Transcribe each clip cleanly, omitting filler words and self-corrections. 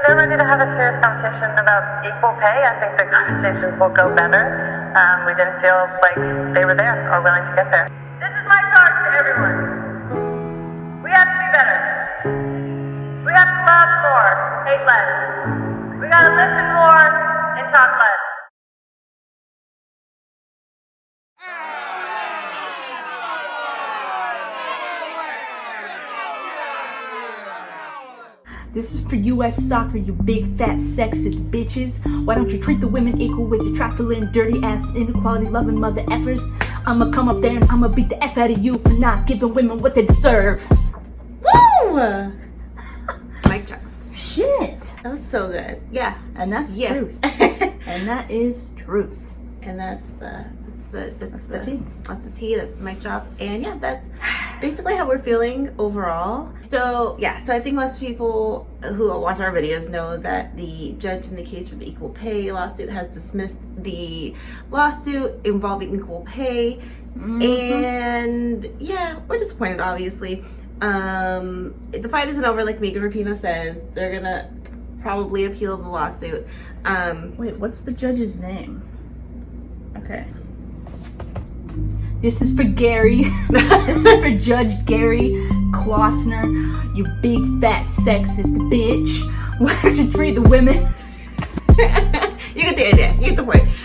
they're ready to have a serious conversation about equal pay, I think the conversations will go better. We didn't feel like they were there or willing to get there. This is my charge to everyone. We have to be better. We have to love more, hate less. We gotta listen more and talk less. This is for U.S. soccer, you big fat sexist bitches. Why don't you treat the women equal with your trifling, dirty ass, inequality loving mother effers? I'ma come up there and I'ma beat the F out of you for not giving women what they deserve. Woo! Mic drop. Shit. That was so good. Yeah. And that's truth. And that is truth. And that's the tea. That's the tea. That's the mic drop. And yeah, that's basically how we're feeling overall. So yeah, so I think most people who watch our videos know that the judge in the case for the equal pay lawsuit has dismissed the lawsuit involving equal pay. And yeah, we're disappointed, obviously. The fight isn't over, like Megan Rapinoe says. They're gonna probably appeal the lawsuit. Wait, what's the judge's name? Okay. This is for Gary. This is for Judge Gary Klossner. You big fat sexist bitch. Why don't you treat the women? You get the idea. You get the point.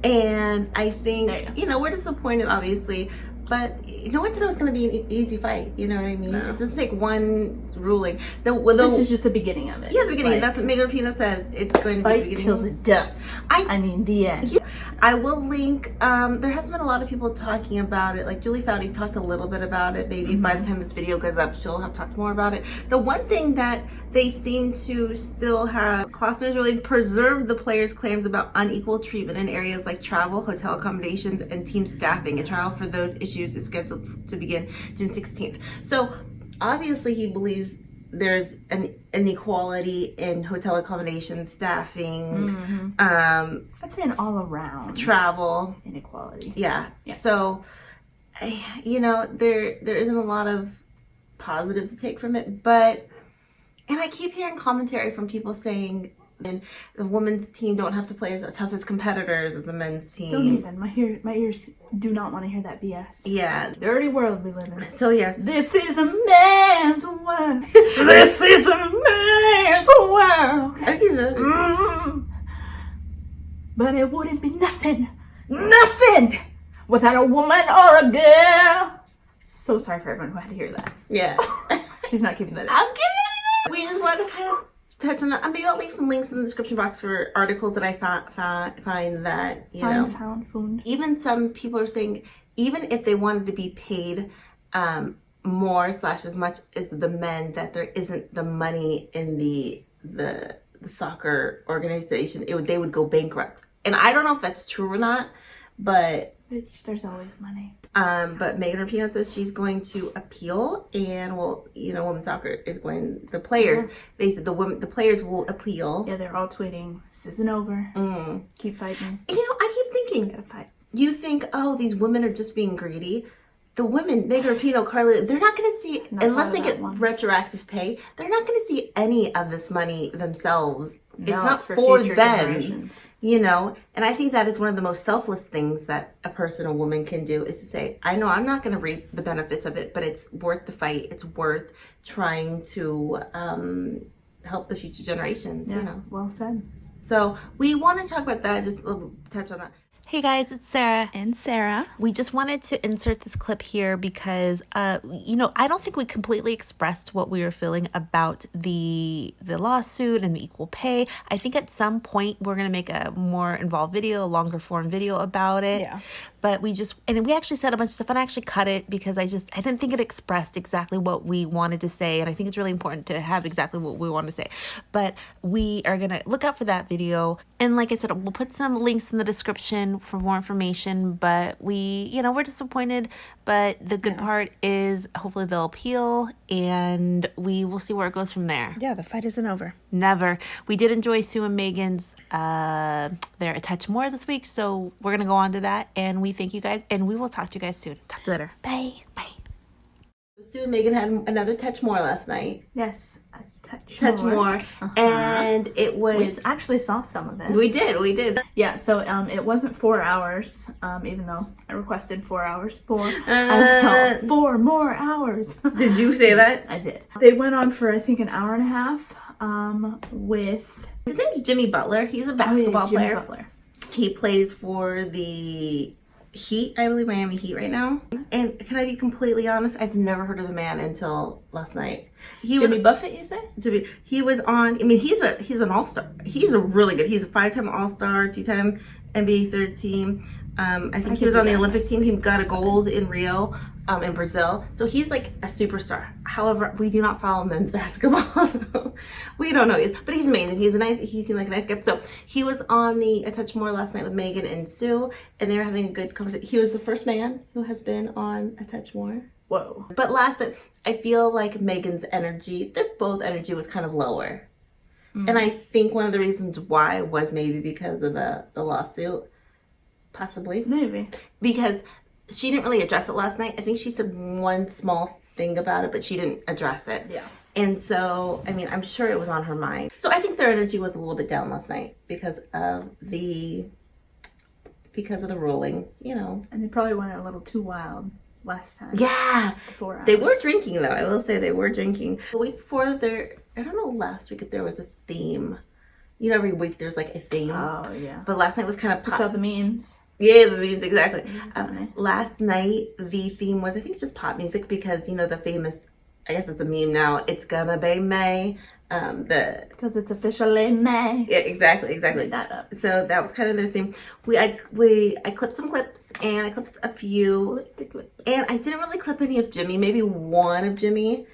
And I think, you know, we're disappointed, obviously. But no one said it was going to be an easy fight. You know what I mean? No. It doesn't take one ruling. This is just the beginning of it. Yeah, the beginning. Like, that's what Megan Rapinoe says. It's going to be the beginning. Fight till the death. I mean, the end. Yeah, I will link. There has been a lot of people talking about it. Like Julie Foudy talked a little bit about it. Maybe by the time this video goes up, she'll have talked more about it. The one thing that they seem to still have, Klossner's really preserved the players' claims about unequal treatment in areas like travel, hotel accommodations, and team staffing. A trial for those issues is scheduled to begin June 16th. So obviously he believes there's an inequality in hotel accommodation, staffing, I'd say an all around travel inequality. Yeah. So, you know, there isn't a lot of positives to take from it, but, and I keep hearing commentary from people saying, and the women's team don't have to play as tough as competitors as the men's team. Don't even. My ears do not want to hear that BS. Yeah. Dirty world we live in. So yes. This is a man's world. This is a man's world. I can know. But it wouldn't be nothing without a woman or a girl. So sorry for everyone who had to hear that. Yeah. She's not giving that in. I'm giving it up. We just want to kind of touch on that. Maybe I'll leave some links in the description box for articles that I find that, you know, found. Even some people are saying, even if they wanted to be paid more / as much as the men, that there isn't the money in the soccer organization, they would go bankrupt. And I don't know if that's true or not, but there's always money. But Megan Rapinoe says she's going to appeal, and well, you know, women's soccer is going. The players, they said the players will appeal. Yeah, they're all tweeting, "This isn't over. Keep fighting." And, you know, I keep thinking, gotta fight. You think, oh, these women are just being greedy. The women, Megan Rapinoe, Carly, they're not going to see, unless they get retroactive pay, they're not going to see any of this money themselves. No, it's not for for future them, you know? And I think that is one of the most selfless things that a person, a woman can do, is to say, I know I'm not going to reap the benefits of it, but it's worth the fight. It's worth trying to help the future generations, you know? Well said. So we want to talk about that, just a little touch on that. Hey guys, it's Sarah. And Sarah. We just wanted to insert this clip here because, you know, I don't think we completely expressed what we were feeling about the lawsuit and the equal pay. I think at some point we're going to make a more involved video, a longer form video about it. Yeah. But we actually said a bunch of stuff, and I actually cut it because I didn't think it expressed exactly what we wanted to say. And I think it's really important to have exactly what we want to say. But we are going to look out for that video. And like I said, we'll put some links in the description for more information. But we're disappointed. But the good part is hopefully they'll appeal, and we will see where it goes from there. Yeah, the fight isn't over. Never. We did enjoy Sue and Megan's they're a touch more this week, so we're gonna go on to that, and we thank you guys, and we will talk to you guys soon. Talk to you later. Bye. Sue and Megan had another touch more last night. Yes, a Touch More, and it was. We actually saw some of it. We did. Yeah, so it wasn't 4 hours, even though I requested 4 hours. I saw 4 more hours. Did you say that? I did. They went on for I think an hour and a half. With his name's Jimmy Butler. He's a basketball Jimmy player. Butler. He plays for the Heat, I believe, Miami Heat right now. And can I be completely honest? I've never heard of the man until last night. Jimmy Buffett, you say? He was on. I mean, he's an all-star. He's a really good. He's a 5-time all-star, 2-time NBA third team. I think he was on the Olympic team. He got a gold in Rio, in Brazil. So he's like a superstar. However, we do not follow men's basketball, so we don't know. But he's amazing. He seemed like a nice guy. So he was on the A Touch More last night with Megan and Sue, and they were having a good conversation. He was the first man who has been on A Touch More. Whoa. But last night, I feel like Megan's energy, both energy was kind of lower. And I think one of the reasons why was maybe because of the lawsuit. Possibly. Maybe. Because she didn't really address it last night. I think she said one small thing about it, but she didn't address it. Yeah. And so, I mean, I'm sure it was on her mind. So I think their energy was a little bit down last night because of the ruling, you know. And they probably went a little too wild last time. Yeah. 4 hours. They were drinking, though. I will say they were drinking. The week before, I don't know last week if there was a theme. You know, every week there's like a theme. Oh, yeah. But last night was kind of pop. I saw the memes. Yeah, the memes, exactly. Funny. Last night, the theme was, I think, just pop music because, you know, the famous, I guess it's a meme now, It's Gonna Be May. Because it's officially May. Yeah, exactly. Made that up. So that was kind of their theme. I clipped some clips, and I clipped a few. And I didn't really clip any of Jimmy, maybe one of Jimmy.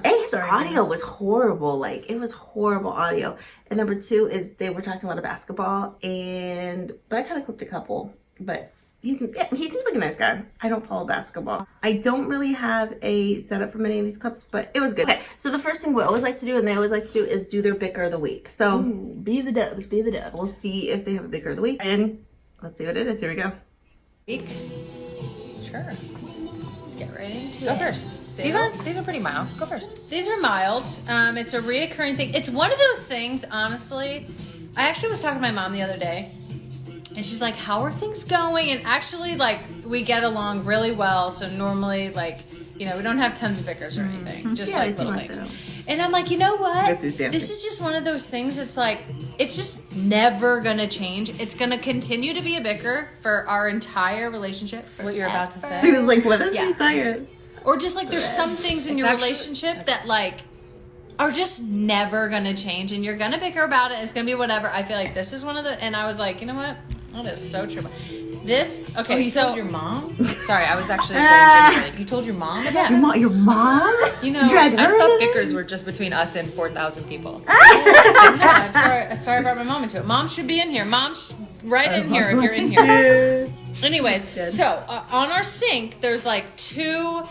His audio was horrible. Like, it was horrible audio. And number 2 is they were talking a lot of basketball, but I kind of clipped a couple. But he seems like a nice guy. I don't follow basketball. I don't really have a setup for many of these clips, but it was good. Okay, so the first thing we always like to do, and they always like to do, is do their bicker of the week. So be the dubs. We'll see if they have a bicker of the week. And let's see what it is. Here we go. Sure. Let's get right into it. Go first. These are pretty mild. Go first. These are mild. It's a reoccurring thing. It's one of those things, honestly. I actually was talking to my mom the other day, and she's like, how are things going? And actually, like, we get along really well. So normally, like, you know, we don't have tons of bickers or anything. Just like little things. And I'm like, you know what? This is just one of those things. It's like, it's just never going to change. It's going to continue to be a bicker for our entire relationship. What you're about to say. She was like, what is he tired? Or just like there's some things in your relationship that like are just never going to change, and you're going to bicker about it. It's going to be whatever. I feel like this is one of the, and I was like, you know what? That is so true. This, okay, you so. told your mom? Sorry, I was actually getting into it. You told your mom about it? Your mom? You know, I thought bickers were just between us and 4,000 people. Sorry about my mom into it. Mom should be in here. Mom's right in here if you're in here. Anyways, so on our sink, there's like 2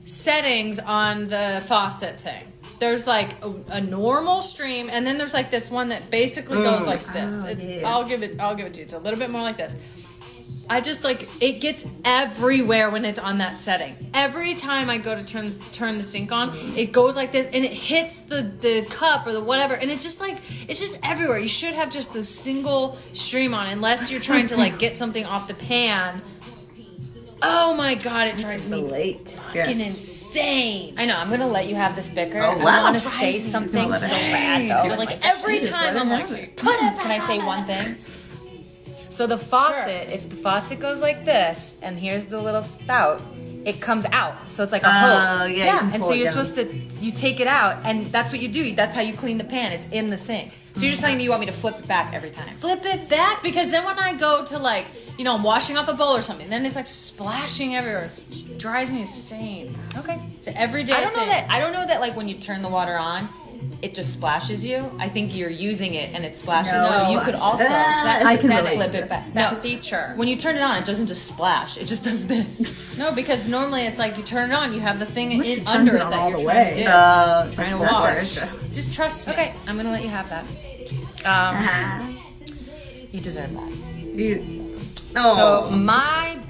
settings on the faucet thing. There's like a normal stream, and then there's like this one that basically goes like this. I'll give it to you. It's a little bit more like this. I just like, it gets everywhere when it's on that setting. Every time I go to turn the sink on, it goes like this, and it hits the cup or the whatever, and it's just like, it's just everywhere. You should have just the single stream on, unless you're trying to like get something off the pan. Oh my god, it drives me fucking insane. I know, I'm going to let you have this bicker. Oh, wow. I want to say something so bad, though. Like every time I'm like, put it back. Can I say one thing? So the faucet, if the faucet goes like this, and here's the little spout, it comes out. So it's like a hose. Yeah. And so you're supposed to, you take it out, and that's what you do. That's how you clean the pan. It's in the sink. So you're just telling me you want me to flip it back every time. Flip it back, because then when I go to like, you know, I'm washing off a bowl or something, then it's like splashing everywhere. It drives me insane. Okay. It's an everyday I don't thing. know that like when you turn the water on, it just splashes you. I think you're using it and it splashes. No. So you could also I can relate flip to it back. It's No, that feature. when you turn it on, it doesn't just splash. It just does this. No, because normally it's like you turn it on, you have the thing Wish it under turns it it that all you're the trying way. to do. Trying to That's wash. extra. Just trust me. Okay, I'm gonna let you have that. You deserve that. Oh. So my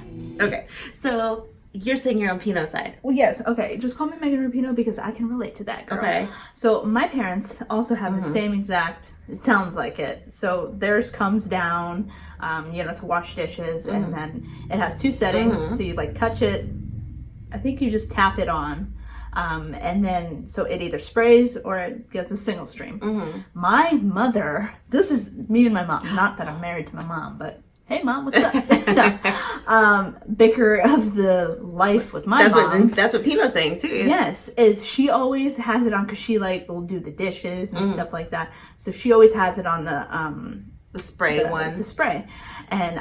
Okay, so you're saying you're on Pinoe's side. Well, yes, okay. Just call me Megan Rapinoe because I can relate to that, girl. Okay. So my parents also have the same exact, it sounds like it. So theirs comes down, to wash dishes, and then it has two settings. So you like touch it, I think you just tap it on, and then so it either sprays or it gets a single stream. My mother, this is me and my mom, not that I'm married to my mom, but hey mom, what's up? Bicker of the life with my mom. That's what Pinoe's saying too. Yes, is she always has it on because she like will do the dishes and stuff like that. So she always has it on The spray one. the spray, and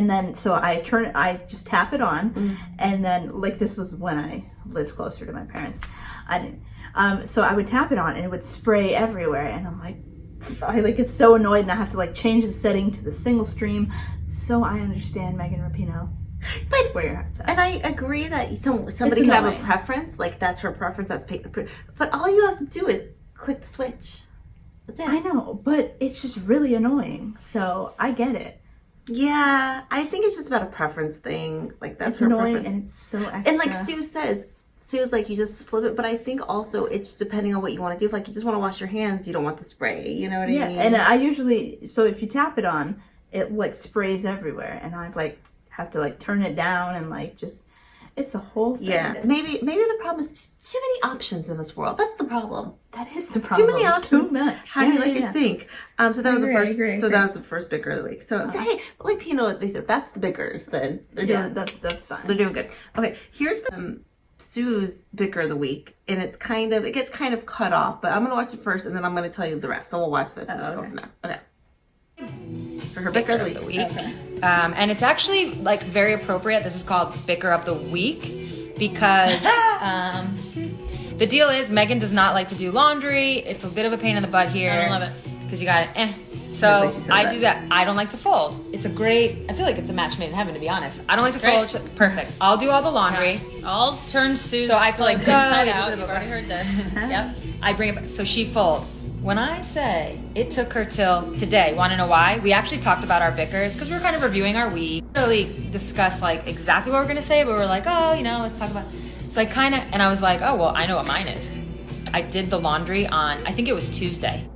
then I just tap it on, and then like this was when I lived closer to my parents. I didn't, so I would tap it on and it would spray everywhere, and I'm like. I like get so annoyed and I have to like change the setting to the single stream. So I understand Megan Rapinoe, But where you're at. and I agree that somebody can have a preference, like that's her preference. But all you have to do is click the switch. That's it. I know, but it's just really annoying. So I get it. Yeah, I think it's just about a preference thing. Like that's It's her annoying preference. and it's so extra. And like Sue's like, you just flip it, but I think also it's depending on what you want to do. If like you just want to wash your hands, you don't want the spray. You know what I mean? and I usually, so if you tap it on, it like sprays everywhere, and I like have to like turn it down and like just, it's a whole thing. Yeah, maybe the problem is too many options in this world. That's the problem. That is the problem. Too many options. Too much. How do you like your sink? So that was the first. agree. That was the first bicker of the week. So hey, like Pinoe, they said if that's the bickers, then they're doing. That's fine. They're doing good. Okay, here's Sue's bicker of the week, and it gets kind of cut off. But I'm gonna watch it first, and then I'm gonna tell you the rest. So we'll watch this and then go from there. Okay. So her bicker of the week. Okay. And it's actually like very appropriate. This is called Bicker of the Week because the deal is Megan does not like to do laundry. It's a bit of a pain in the butt here. I don't love it. Because you got it. So I do that. I don't like to fold. It's a great, I feel like it's a match made in heaven, to be honest. I don't like to fold. Perfect. I'll do all the laundry. I'll turn Sue's So I feel like inside good. out. You've already heard this. Yep. I bring it back. So she folds. When I say it took her till today, want to know why? We actually talked about our bickers because we were kind of reviewing our week. Really discuss like exactly what we're going to say, but we're like, oh, let's talk about. So I was like, oh, well, I know what mine is. I did the laundry on, I think it was Tuesday.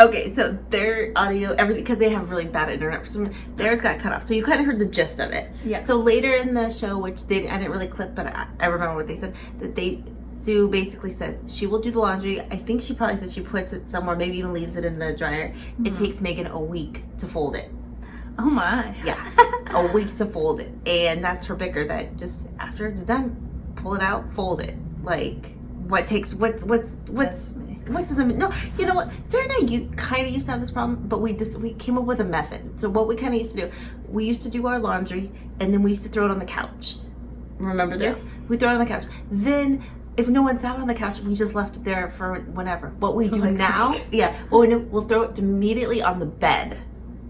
Okay, so their audio, everything, because they have really bad internet for some reason, theirs got cut off. So you kind of heard the gist of it. Yeah. So later in the show, which I didn't really clip, but I remember what they said, that Sue basically says she will do the laundry. I think she probably said she puts it somewhere, maybe even leaves it in the dryer. It takes Megan a week to fold it. Oh my. Yeah, a week to fold it. And that's her bicker, that just after it's done, pull it out, fold it. Like, what's in the no, you know what, Sarah and I kind of used to have this problem, but we came up with a method. So what we kind of used to do, we used to do our laundry and then we used to throw it on the couch. Remember this? We throw it on the couch. Then if no one sat on the couch, we just left it there for whenever. What we do now, we'll throw it immediately on the bed.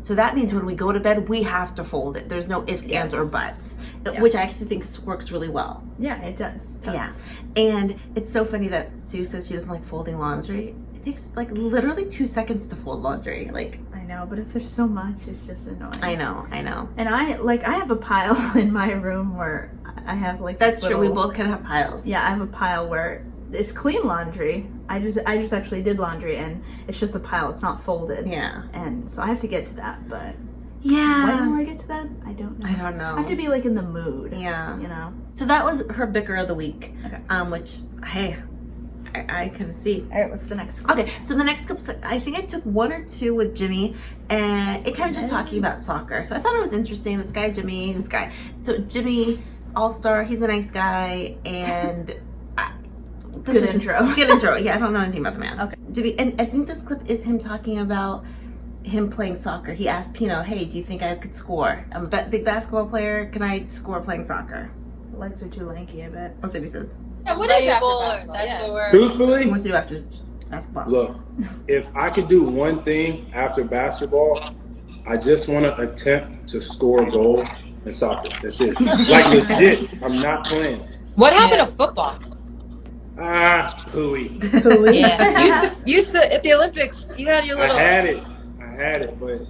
So that means when we go to bed, we have to fold it. There's no ifs, ands, or buts, which I actually think works really well. Yeah, it does. Yeah. And it's so funny that Sue says she doesn't like folding laundry. It takes like literally 2 seconds to fold laundry. Like, I know, but if there's so much, it's just annoying. I know. And I have a pile in my room where I have like That's this true. We little- both kind of have piles. Yeah, I have a pile where it's clean laundry. I just actually did laundry and it's just a pile. It's not folded. Yeah. And so I have to get to that, but Yeah. when will I get to that? I don't know. I don't know. I have to be like in the mood. Yeah. You know. So that was her bicker of the week. Okay. Which, hey, I can see. All right, what's the next clip? Okay, so the next clip, I think I took 1 or 2 with Jimmy, and it kind of just talking about soccer. So I thought it was interesting. This guy. So Jimmy, all-star, he's a nice guy, and Good intro. Good intro. Yeah, I don't know anything about the man. Okay. Jimmy, and I think this clip is him talking about him playing soccer. He asked Pinoe, hey, do you think I could score? I'm a big basketball player. Can I score playing soccer? Legs are too lanky, I bet. Let's see what he says. Yeah, what is after basketball? That's what we're. What Truthfully, wants to do after basketball? look, if I could do one thing after basketball, I just want to attempt to score a goal in soccer. That's it. Like legit, I'm not playing. What happened to football? Hooey. Yeah. Used to at the Olympics, you had your I little. had it, but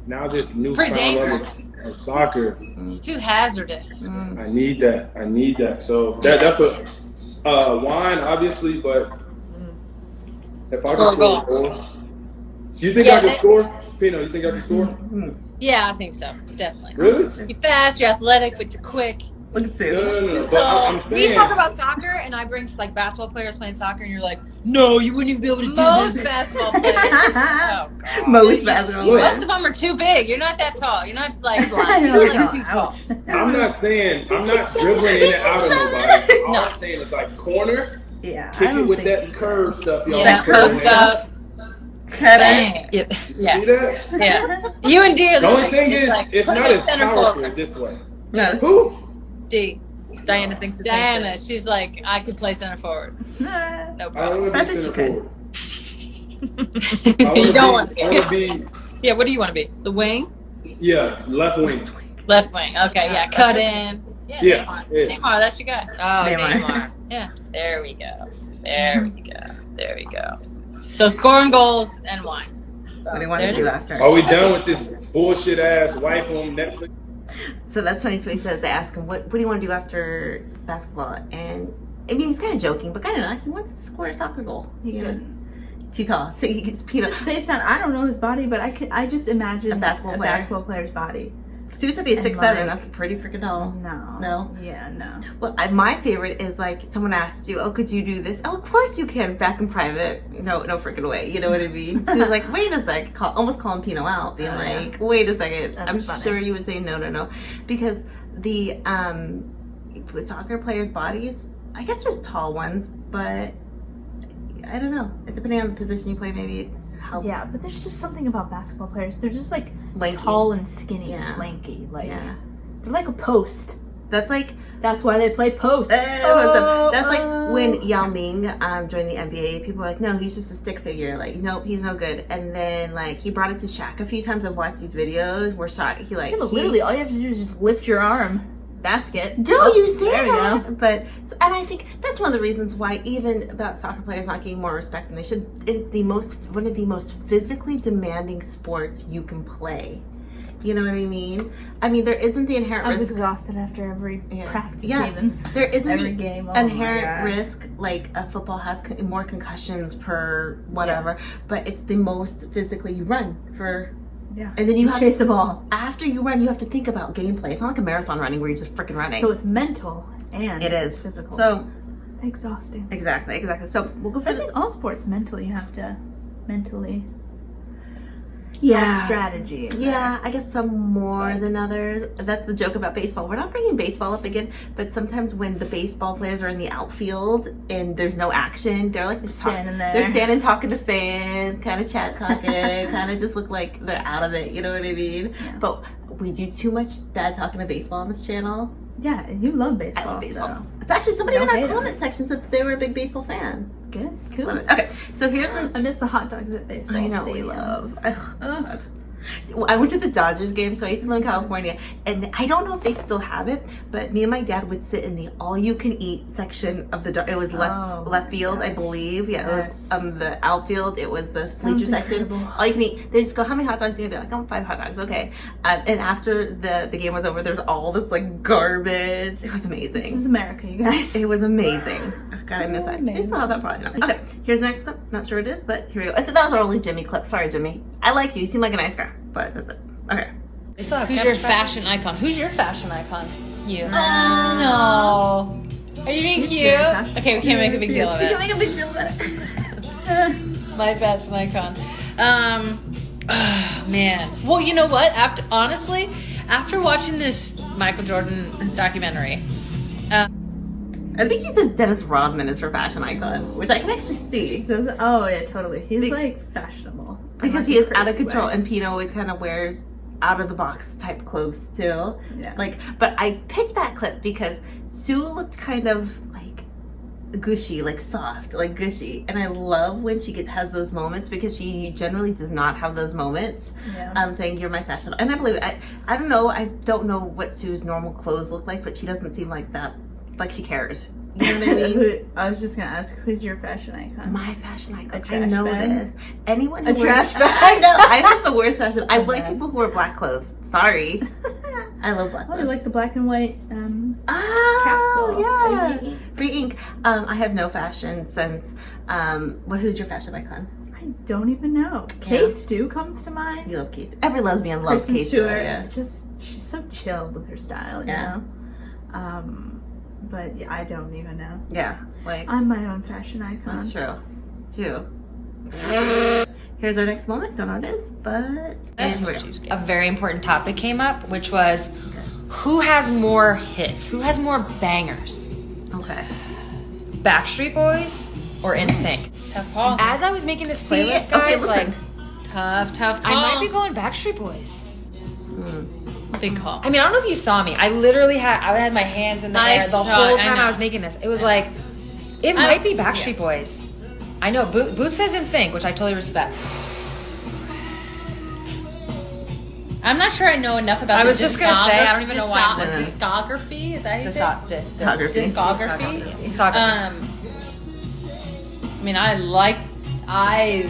now this new pretty found love dangerous. of soccer. It's too hazardous. I need that. So that's what wine, obviously, but if I Score can a goal. score a goal, you think Yeah, I can that- score? Pino, you think I can score? Yeah, I think so. Definitely. Really? You're fast, you're athletic, but you're quick. Look at Sue. No. But So I'm We saying, talk about soccer, and I bring like basketball players playing soccer, and you're like, no, you wouldn't even be able to do Most this. basketball players. Oh, God. Most basketball Look. players. Most of them are too big. You're not that tall. You're not like you're I not like know. too tall. I'm not saying I'm not dribbling in and out of nobody. All I'm saying is like corner, Yeah. kick it with that curve stuff, y'all. Yeah, be curve doing. stuff. Bang. Yeah. Yeah. See that? Yeah. You and D are The only like, thing is, like, it's put not him in as center powerful forward. this way. No. Who? D. Diana thinks the same Diana, thing. she's like, I could play center forward. No I don't problem. want I to be think center you forward. You don't want I want to be, Yeah, what do you want to be? The wing? yeah, left wing. Left wing. Okay, yeah. Cut in. Yeah, Yeah, Neymar. yeah. Neymar, that's your guy. Oh, Neymar. Neymar. Yeah. There we go. There we go. There we go. So scoring goals and wine. What do you want to do after? Are we done with this bullshit ass wife on Netflix? So that's funny. So he says they ask him, what do you want to do after basketball? And I mean, he's kind of joking, but kind of not. He wants to score a soccer goal. Too tall. So he gets Pinoe. Just based on, I don't know his body, but I just imagine A basketball player. basketball player's body. Stu said he's And 6'7". like- That's pretty freaking tall. No. No? Yeah, no. Well, my favorite is like someone asked you, "Oh, could you do this?" "Oh, of course you can." Back in private, no freaking way. You know what I mean? She was like, "Wait a sec," almost calling Pino out, being Oh, yeah. like, "Wait a second." That's I'm funny. sure you would say no, because the with soccer players' bodies, I guess there's tall ones, but I don't know. Depending on the position you play, maybe it helps. Yeah, but there's just something about basketball players. They're just like Lanky. tall and skinny, Yeah. and lanky. Like Yeah. they're like a post. That's like That's why they play post. that's like when Yao Ming joined the NBA. People were like, "No, he's just a stick figure. Like, nope, he's no good." And then like he brought it to Shaq a few times. I've watched these videos where Shaq Yeah, but literally, all you have to do is just lift your arm, basket. No, Oh, you say there we that. go. But and I think that's one of the reasons why even about soccer players not getting more respect than they should. It's one of the most physically demanding sports you can play. You know what I mean? I mean, there isn't the inherent I was risk. exhausted after every practice. Yeah, Even there isn't every the game. Oh my inherent God. risk like a football has more concussions per whatever, but it's the most physically you run for. Yeah, And then you have chase the ball. after you run, you have to think about gameplay. It's not like a marathon running where you're just freaking running. So it's mental and it is physical. So exhausting. exactly. So we'll go I for the think all sports mentally you have to mentally Yeah. strategy. in Yeah, I guess some more than others. That's the joke about baseball. We're not bringing baseball up again, but sometimes when the baseball players are in the outfield and there's no action, they're like standing there. They're standing talking to fans, kind of chat talking, kind of just look like they're out of it. You know what I mean? Yeah. But we do too much bad talking to baseball on this channel. Yeah, and you love baseball. I love baseball. So. It's actually somebody Don't in our hate on comment section said that they were a big baseball fan. Good, cool. Love it. Okay, so here's an I miss the hot dogs at baseball. I know we stadiums. love. I went to the Dodgers game, so I used to live in California, and I don't know if they still have it, but me and my dad would sit in the all-you-can-eat section of the. It was left field, I believe. Yeah, Yes. it was the outfield. It was the bleacher section. incredible. All you can eat. They just go, "How many hot dogs do you have?" Like, "I want 5 hot dogs." Okay, and after the game was over, there was all this like garbage. It was This amazing. is America, you guys. It was amazing. Oh, God, I miss that. Do they still have that product? Okay, here's the next clip. Not sure what it is, but here we go. That was our only Jimmy clip. Sorry, Jimmy. I like you. You seem like a nice guy, but that's it. Okay. They still have Who's your fashion icon? Who's your fashion icon? You. Oh no. Are you being cute? very fashionable. Okay, we can't make a big deal of You it. can make a big deal about it. My fashion icon. Oh, man. Well, you know what? After watching this Michael Jordan documentary, I think he says Dennis Rodman is her fashion icon, which I can actually see. So, oh yeah, totally. He's like fashionable Because Like, he is in a out of crazy control, way. and Pino always kind of wears out of the box type clothes too. Yeah. But I picked that clip because Sue looked kind of like gushy, like soft, like gushy, and I love when she has those moments because she generally does not have those moments. Yeah. Saying you're my fashion, and I believe it. I don't know what Sue's normal clothes look like, but she doesn't seem like that. Like she cares. You know what I mean? I was just gonna ask, who's your fashion icon? My fashion icon. A trash I know bag? this. Anyone who A wears, trash bag? I know. I have the worst fashion. I like bag. people who wear black clothes. Sorry. I love black Oh, clothes. you like the black and white Oh, capsule. yeah. Re-ink. I have no fashion sense. Who's your fashion icon? I don't even know. Kay Stu comes to mind. You love Kay Stu. Every lesbian loves Kristen Kay Stu. Stewart. Yeah. She's so chill with her style, Yeah. you know? But yeah, I don't even know. Yeah. Like, I'm my own fashion icon. that's true. True. Here's our next moment. Don't know what it is, but Yes. and here we go. A very important topic came up, which was who has more hits? Who has more bangers? Okay. Backstreet Boys or Nsync? Tough call. As I was making this playlist, okay, guys, like Tough call. I might be going Backstreet Boys. Big call. I mean, I don't know if you saw me. I had my hands in the air the saw whole it, I time I know. was making this. It was like, it might be Backstreet Boys. I know. Boots says Nsync, which I totally respect. I'm not sure I know enough about. I was just gonna say, I don't even know why I'm looking. discography. Is that how you say it? Discography. Discography. I mean, I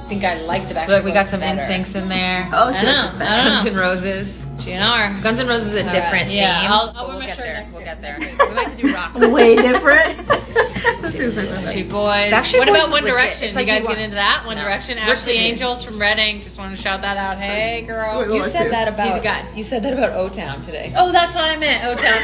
think I like the Backstreet Look, we got Boys some better. Nsyncs in there. Oh, I know. Guns N' Roses. GNR. Guns N' Roses is a different yeah, theme. I'll but wear my get shirt there. next We'll year. get there. We like to do rock. Way different. Backstreet Boys. Backstreet What Boys about is One legit. Direction? It's You like guys you get want- into that? One No. Direction. We're Ashley singing. Angels from Reading. Just want to shout that out. Hey, girl. You said that about. He's a guy. You said that about O-Town today. Oh, that's what I meant. O-Town.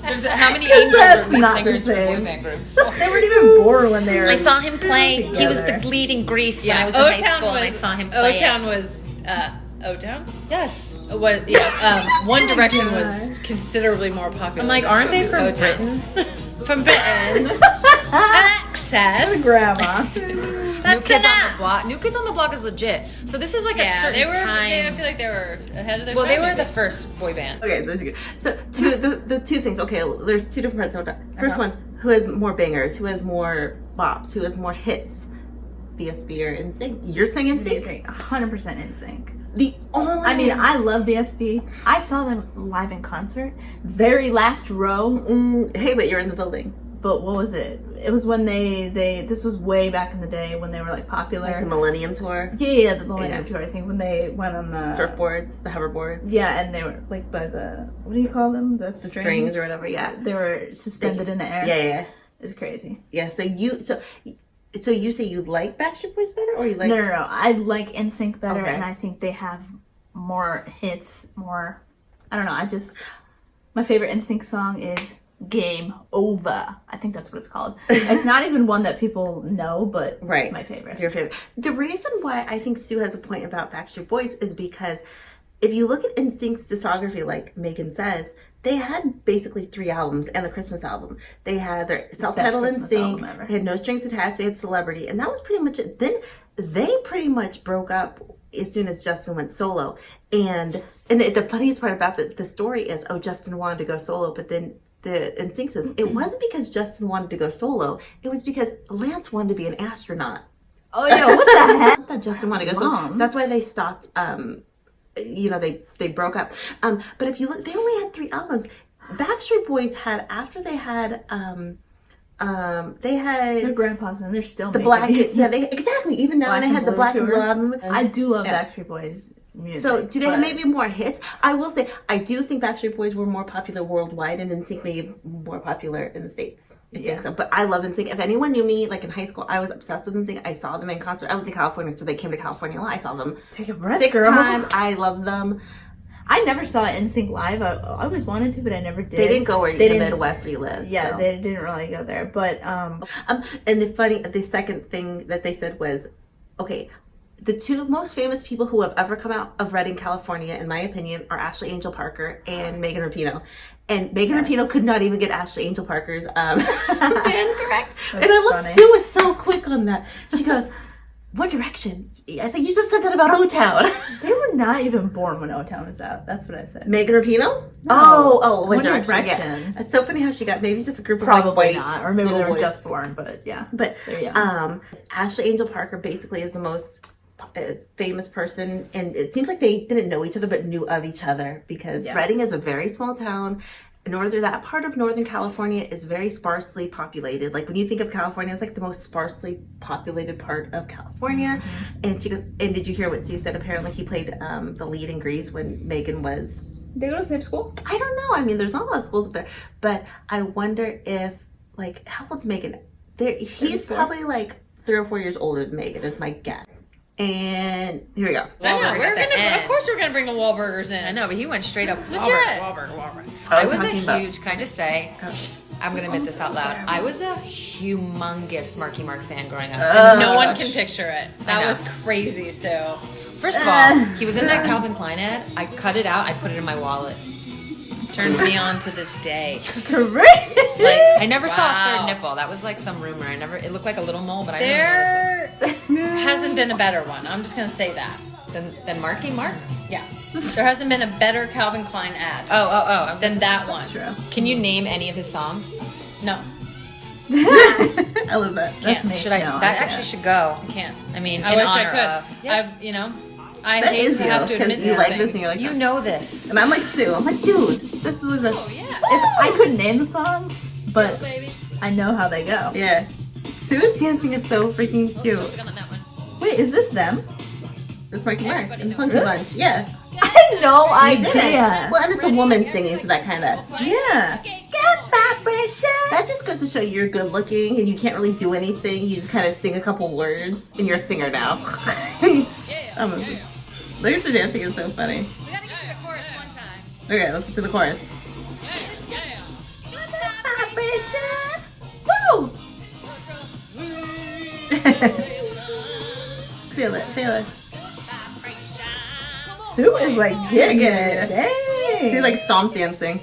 There's how many angels That's are lead not the singers for boy same. band groups? They weren't even born when they were. I saw him play. He was the Together. lead in Grease when Yeah, I was in high O-Town school, was. and I saw him play. O-Town was. O-Town. Yes. What? Yeah. One Direction God. was considerably more popular. I'm like, than aren't they from O-Town. Britain? From Britain. Access. grandma. New Kids on the Block. New Kids on the Block is legit. So this is like a Yeah, certain they were. time. I feel like they were ahead of their well, time. they were maybe. the first boy band. Okay, that's good. So the two things. Okay, there's two different parts. First one, who has more bangers? Who has more bops? Who has more hits? BSB or NSYNC? You're saying NSYNC? 100% in sync. The only. I mean, I love BSB. I saw them live in concert, very last row. Hey, but you're in the building. But what was it? It was when they this was way back in the day when they were like popular. Like the Millennium Tour, Yeah, the Millennium Yeah. Tour. I think when they went on the surfboards, the hoverboards, Yeah, and they were like by the what do you call them? The strings or whatever. Yeah, They were suspended in the air. yeah. It's crazy. Yeah. So you say you like Backstreet Boys better, or you like? No. I like NSYNC better, Okay. and I think they have more hits. More, I don't know. My favorite NSYNC song is "Game Over." I think that's what it's called. It's not even one that people know, but Right. it's my favorite. It's your favorite. The reason why I think Sue has a point about Backstreet Boys is because if you look at NSYNC's discography, like Megan says, they had basically 3 albums and the Christmas album. They had their self-titled Christmas NSYNC, album ever. they had No Strings Attached, they had Celebrity, and that was pretty much it. Then they pretty much broke up as soon as Justin went solo. And the funniest part about the story is, Justin wanted to go solo, but then the NSYNC says it wasn't because Justin wanted to go solo, it was because Lance wanted to be an astronaut. Oh yeah, what the heck? Not that Justin wanted to go solo. That's why they stopped. They broke up. But if you look, they only had 3 albums. Backstreet Boys had Their grandpas and they're still the making black. music. Yeah, they exactly. Even now, Black they and had the Blue Black and tour. Blue album. I do love Yeah. Backstreet Boys music. So do they but- have maybe more hits? I will say I do think Backstreet Boys were more popular worldwide, and NSYNC maybe more popular in the States. I think so. But I love NSYNC. If anyone knew me, like in high school, I was obsessed with NSYNC. I saw them in concert. I lived in California, so they came to California a lot. I saw them Take a breath, 6 girl. times. I love them. I never saw NSYNC live. I always wanted to, but I never did. They didn't go where They in the didn't- Midwest where you live. Yeah, so. they didn't really go there. But And the second thing that they said was, okay, the 2 most famous people who have ever come out of Redding, California, in my opinion, are Ashley Angel Parker and Megan Rapinoe. And Megan Rapinoe could not even get Ashley Angel Parker's band correct. And I love funny. Sue was so quick on that. She goes, One Direction. I think you just said that about O-Town. they were not even born when O-Town was out. That's what I said. Megan Rapinoe? Oh, One One Direction. Yeah. Direction. It's so funny how she got maybe just a group of like, Probably white not, or maybe they little were boys. just born. But yeah, But they're young. Ashley Angel Parker basically is the most famous person, and it seems like they didn't know each other but knew of each other because Yeah. Reading is a very small town, that part of Northern California is very sparsely populated. Like when you think of California, it's like the most sparsely populated part of California. And she goes, and did you hear what Sue said? Apparently he played the lead in Grease when Megan was. They go to the same school? I don't know. I mean, there's not a lot of schools up there, but I wonder if, like, how old's Megan? He's probably like 3 or 4 years older than Megan, is my guess. And here we go. I know, of course we're gonna bring the Wahlburgers in. I know, but he went straight up. Legit. Wahlburger. I was a huge, can I just say, I'm gonna admit this out loud. I was a humongous Marky Mark fan growing up. No one can picture it. That was crazy, Sue. First of all, he was in that Calvin Klein ad. I cut it out, I put it in my wallet. Turns me on to this day. Correct. Like, I never saw a third nipple. That was like some rumor. It looked like a little mole, but I never noticed There hasn't been a better one. I'm just gonna say that. it. Than Marky Mark? Yeah. There hasn't been a better Calvin Klein ad Oh. than that one. True. Can you name any of his songs? No, I love that. That's Can't. me. Should I? No, that I actually can't. should go. I can't. I mean, I in wish I honor could. of. Yes. I That hate is to you, have to 'cause admit you these like things. this and you're like, You know this. and I'm like Sue. I'm like, dude, this is a, If I couldn't name the songs, but I know how they go. yeah. Sue's dancing is so freaking cute. Wait, is this them? It's Marky Mark and Funky Bunch. Yeah. I had no You did it. idea. Well, and it's a woman singing, so that kind of. Yeah. That just goes to show you're good looking and you can't really do anything. You just kind of sing a couple words and you're a singer now. Look at your dancing is so funny. We gotta get to the chorus one time. Okay, let's get to the chorus. Woo! Feel it. Sue is like getting Get it. it. Dang. She's like stomp dancing.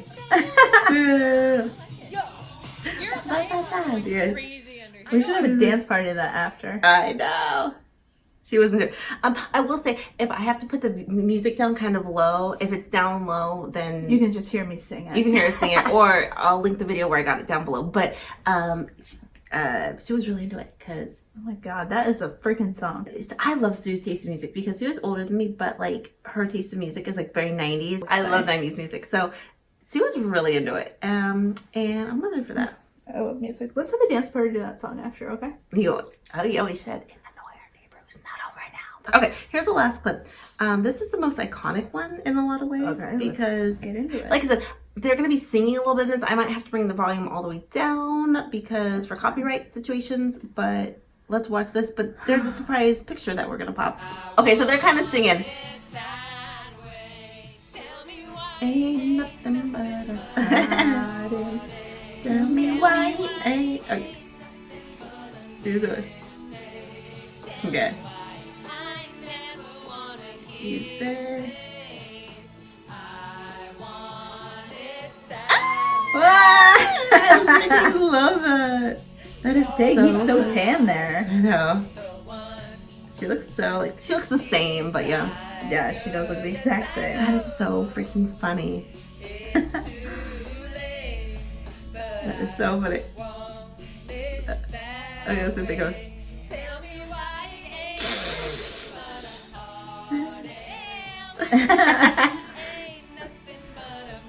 Yeah. We should have a dance party of that after. I know. She wasn't there. I will say, if I have to put the music down kind of low, if it's down low, then You can just hear me sing it. you can hear us sing it, or I'll link the video where I got it down below. But Sue was really into it because Oh my god, that is a freaking song. I love Sue's taste in music because Sue is older than me, but like her taste in music is like very 90s. I love 90s music, so Sue was really into it, and I'm living for that. I love music. Let's have a dance party to that song after, okay? You always should. Annoy our neighbor who's not home right now. Okay, here's the last clip. This is the most iconic one in a lot of ways Okay, because, let's get into it. like I said, they're going to be singing a little bit of this. I might have to bring the volume all the way down because for copyright situations, but let's watch this. But there's a surprise picture that we're going to pop. Okay, so they're kind of singing. Ain't nothing but a party. Tell me why you ain't. Okay. Okay. You said. I freaking love that. That is Dang, so he's so good. tan there. I know. She looks so like she looks the same, but yeah. Yeah, she does look the exact same. That is so freaking funny. That is so funny. Okay, let's see if they go.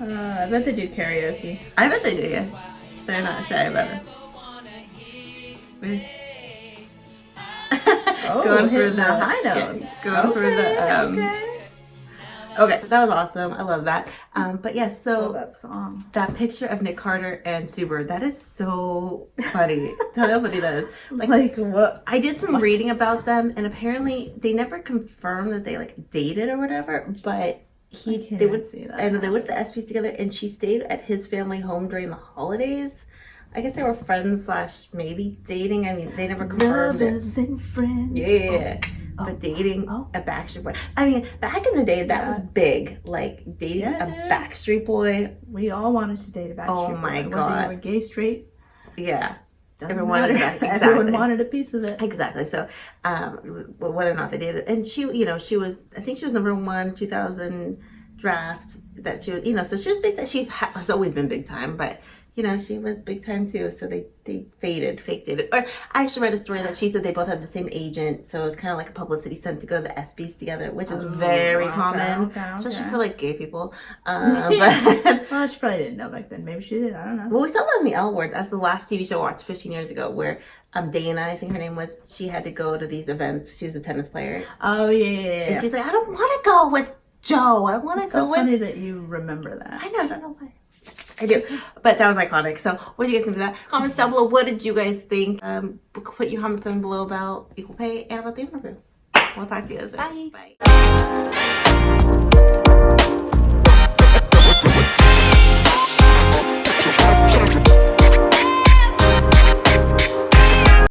I bet they do karaoke. I bet they do, yeah. They're not shy about it. Oh, Going for hitting the high notes. yes, going for the Okay, that was awesome. I love that. But yeah, Love so that song. that picture of Nick Carter and Sue Bird, that is so funny. Nobody does. Like what? I did some reading about them, and apparently they never confirmed that they like dated or whatever. But can't they would see that. I know they went to the SPs together, and she stayed at his family home during the holidays. I guess they were friends / maybe dating. I mean, they never confirmed it. Lovers and friends. Yeah. But dating a Backstreet Boy. I mean, back in the day, that was big. Like, dating a Backstreet Boy. We all wanted to date a Backstreet Oh Boy. my Whether God. you were gay, straight, Yeah. doesn't Everyone matter. wanted that. Everyone Exactly. wanted a piece of it. Exactly. So, whether or not they did it. And she, she was, I think she was #1, 2000 draft that she was, so she was big. Has always been big time, but you know, she was big time too. So they faked it. Or I actually read a story that she said they both had the same agent. So it was kind of like a publicity stunt to go to the ESPYs together, which is very common, especially for like gay people. But Well, she probably didn't know back then. Maybe she did. I don't know. well, we saw that in the L Word. That's the last TV show I watched 15 years ago, where Dana, I think her name was, she had to go to these events. She was a tennis player. Oh yeah. And she's like, I don't want to go with Joe. I want to go with. So funny that you remember that. I know. I don't know why. I do, but that was iconic. So, what do you guys think of that? Comments down below. What did you guys think? Put your comments down below about equal pay and about the interview. We'll talk to you guys later. Bye.